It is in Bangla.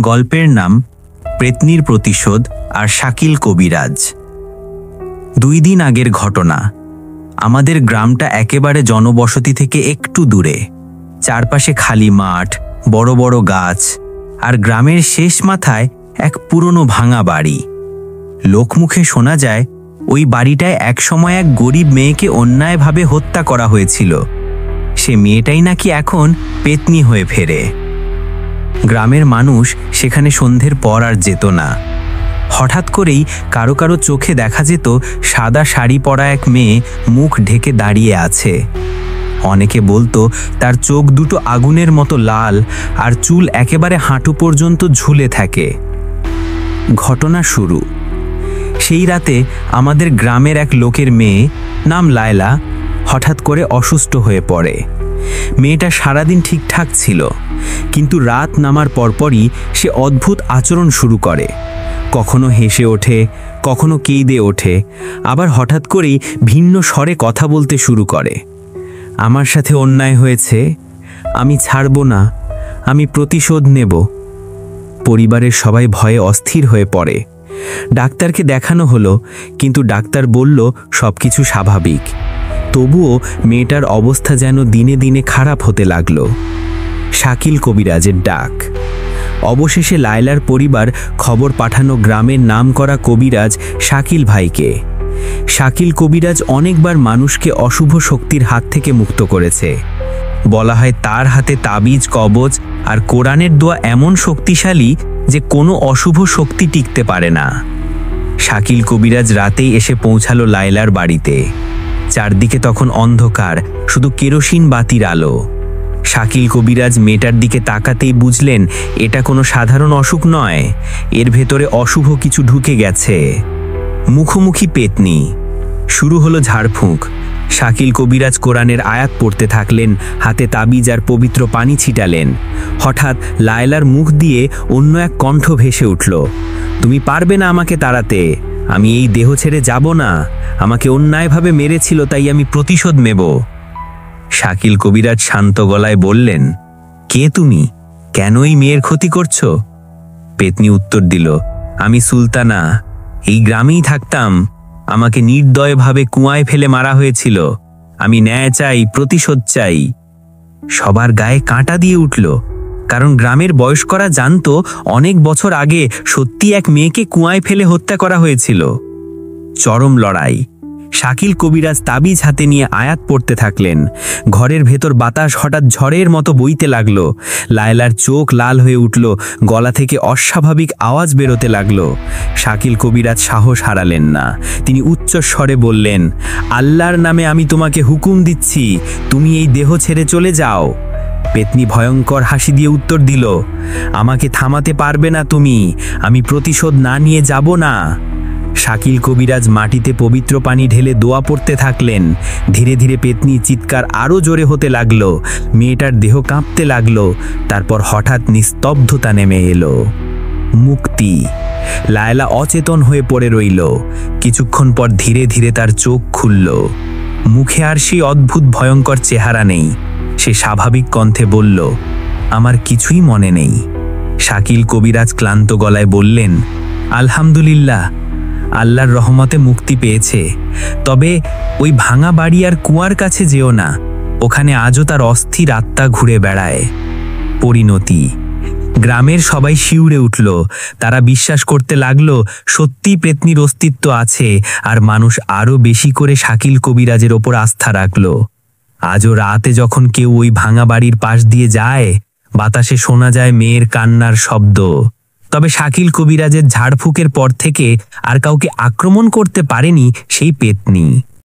গল্পের নাম প্রেতনির প্রতিশোধ আর শাকিল কবিরাজ। 2 দিন আগের ঘটনা। আমাদের গ্রামটা একেবারে জনবসতি থেকে একটু দূরে। চারপাশে খালি মাঠ, বড় বড় গাছ, আর গ্রামের শেষ মাথায় এক পুরনো ভাঙা বাড়ি। লোকমুখে শোনা যায় ওই বাড়িটায় একসময় এক গরিব মেয়েকে অন্যায়ভাবে হত্যা করা হয়েছিল। সে মেয়েটাই নাকি এখন পেতনি হয়ে ফেরে। গ্রামের মানুষ সেখানে সন্ধ্যের পর আর যেত না। হঠাৎ করেই কারো কারো চোখে দেখা যেত সাদা শাড়ি পরা এক মেয়ে মুখ ঢেকে দাঁড়িয়ে আছে। অনেকে বলতো তার চোখ দুটো আগুনের মতো লাল আর চুল একেবারে হাঁটু পর্যন্ত ঝুলে থাকে। ঘটনা শুরু সেই রাতে আমাদের গ্রামের এক লোকের মেয়ে, নাম লায়লা, হঠাৎ করে অসুস্থ হয়ে পড়ে। মেয়েটা সারাদিন ঠিকঠাক ছিল, কিন্তু রাত নামার পরপরই সে অদ্ভুত আচরণ শুরু করে। কখনো হেসে ওঠে, কখনো কেঁদে ওঠে, আবার হঠাৎ করেই ভিন্ন স্বরে কথা বলতে শুরু করে। আমার সাথে অন্যায় হয়েছে, আমি ছাড়ব না, আমি প্রতিশোধ নেব। পরিবারের সবাই ভয়ে অস্থির হয়ে পড়ে। ডাক্তারকে দেখানো হলো, কিন্তু ডাক্তার বলল সবকিছু স্বাভাবিক। তবুও মেয়েটার অবস্থা যেন দিনে দিনে খারাপ হতে লাগলো। শাকিল কবিরাজের ডাক। অবশেষে লায়লার পরিবার খবর পাঠানো গ্রামের নামকরা কবিরাজ শাকিল ভাইকে। শাকিল কবিরাজ অনেকবার মানুষকে অশুভ শক্তির হাত থেকে মুক্ত করেছে। বলা হয় তার হাতে তাবিজ, কবজ আর কোরআনের দোয়া এমন শক্তিশালী যে কোনো অশুভ শক্তি টিকতে পারে না। শাকিল কবিরাজ রাতেই এসে পৌঁছালো লায়লার বাড়িতে। চারদিকে তখন অন্ধকার, শুধু কেরোসিন বাতির আলো। শাকিল কবিরাজ মেয়েটার দিকে তাকাতেই বুঝলেন এটা কোনো সাধারণ অসুখ নয়, এর ভেতরে অশুভ কিছু ঢুকে গেছে। মুখোমুখি পেতনি। শুরু হলো ঝাড়ফুঁক। শাকিল কবিরাজ কোরআনের আয়াত পড়তে থাকলেন, হাতে তাবিজ আর পবিত্র পানি ছিটালেন। হঠাৎ লায়লার মুখ দিয়ে অন্য এক কণ্ঠ ভেসে উঠল, তুমি পারবে না আমাকে তাড়াতে, আমি এই দেহ ছেড়ে যাব না, আমাকে অন্যায়ভাবে মেরেছিল তাই আমি প্রতিশোধ নেব। শাকিল কবিরাজ শান্ত গলায় বললেন, কে তুমি, কেন এই মেয়ের ক্ষতি করছো? পেতনি উত্তর দিল, আমি সুলতানা, এই গ্রামেই থাকতাম, আমাকে নির্দয়ভাবে কুয়ায় ফেলে মারা হয়েছিল, আমি ন্যায় চাই, প্রতিশোধ চাই। সবার গায়ে কাঁটা দিয়ে উঠল, কারণ গ্রামের বয়স্করা জানতো অনেক বছর আগে সত্যি এক মেয়েকে কুয়ায় ফেলে হত্যা করা হয়েছিল। চরম লড়াই। শাকিল কবিরাজ তাবিজ হাতে নিয়ে আয়াত পড়তে থাকলেন। ঘরের ভেতর বাতাস হঠাৎ ঝড়ের মতো বইতে লাগলো। লায়লার চোখ লাল হয়ে উঠল, গলা থেকে অস্বাভাবিক আওয়াজ বেরোতে লাগলো। শাকিল কবিরাজ সাহস হারালেন না। তিনি উচ্চ স্বরে বললেন, আল্লাহর নামে আমি তোমাকে হুকুম দিচ্ছি, তুমি এই দেহ ছেড়ে চলে যাও। পেতনি ভয়ঙ্কর হাসি দিয়ে উত্তর দিল, আমাকে থামাতে পারবে না তুমি, আমি প্রতিশোধ না নিয়ে যাব না। শাকিল কবিরাজ মাটিতে পবিত্র পানি ঢেলে দোয়া পড়তে থাকলেন। ধীরে ধীরে পেতনির চিৎকার আরো জোরে হতে লাগলো, মেয়েটার দেহ কাঁপতে লাগলো। তারপর হঠাৎ নিস্তব্ধতা নেমে এলো। মুক্তি। লায়লা অচেতন হয়ে পড়ে রইল। কিছুক্ষণ পর ধীরে ধীরে তার চোখ খুলল। মুখে আর সেই অদ্ভুত ভয়ঙ্কর চেহারা নেই। সে স্বাভাবিক কণ্ঠে বলল, আমার কিছুই মনে নেই। শাকিল কবিরাজ ক্লান্ত গলায় বললেন, আলহামদুলিল্লাহ, আল্লাহর রহমতে মুক্তি পেয়েছে। তবে ওই ভাঙা বাড়ি আর কুয়ার কাছে যেও না, ওখানে আজও তার অস্থির আত্মা ঘুরে বেড়ায়। পরিণতি। গ্রামের সবাই শিউরে উঠল। তারা বিশ্বাস করতে লাগলো সত্যি পেতনির অস্তিত্ব আছে, আর মানুষ আরো বেশি করে শাকিল কবিরাজের ওপর আস্থা রাখল। আজও রাতে যখন কেউ ওই ভাঙা বাড়ির পাশ দিয়ে যায়, বাতাসে শোনা যায় মেয়ের কান্নার শব্দ। তবে শাকিল কবিরাজের ঝাড়ফুঁকের পর থেকে আর কাউকে আক্রমণ করতে পারেনি সেই পেতনি।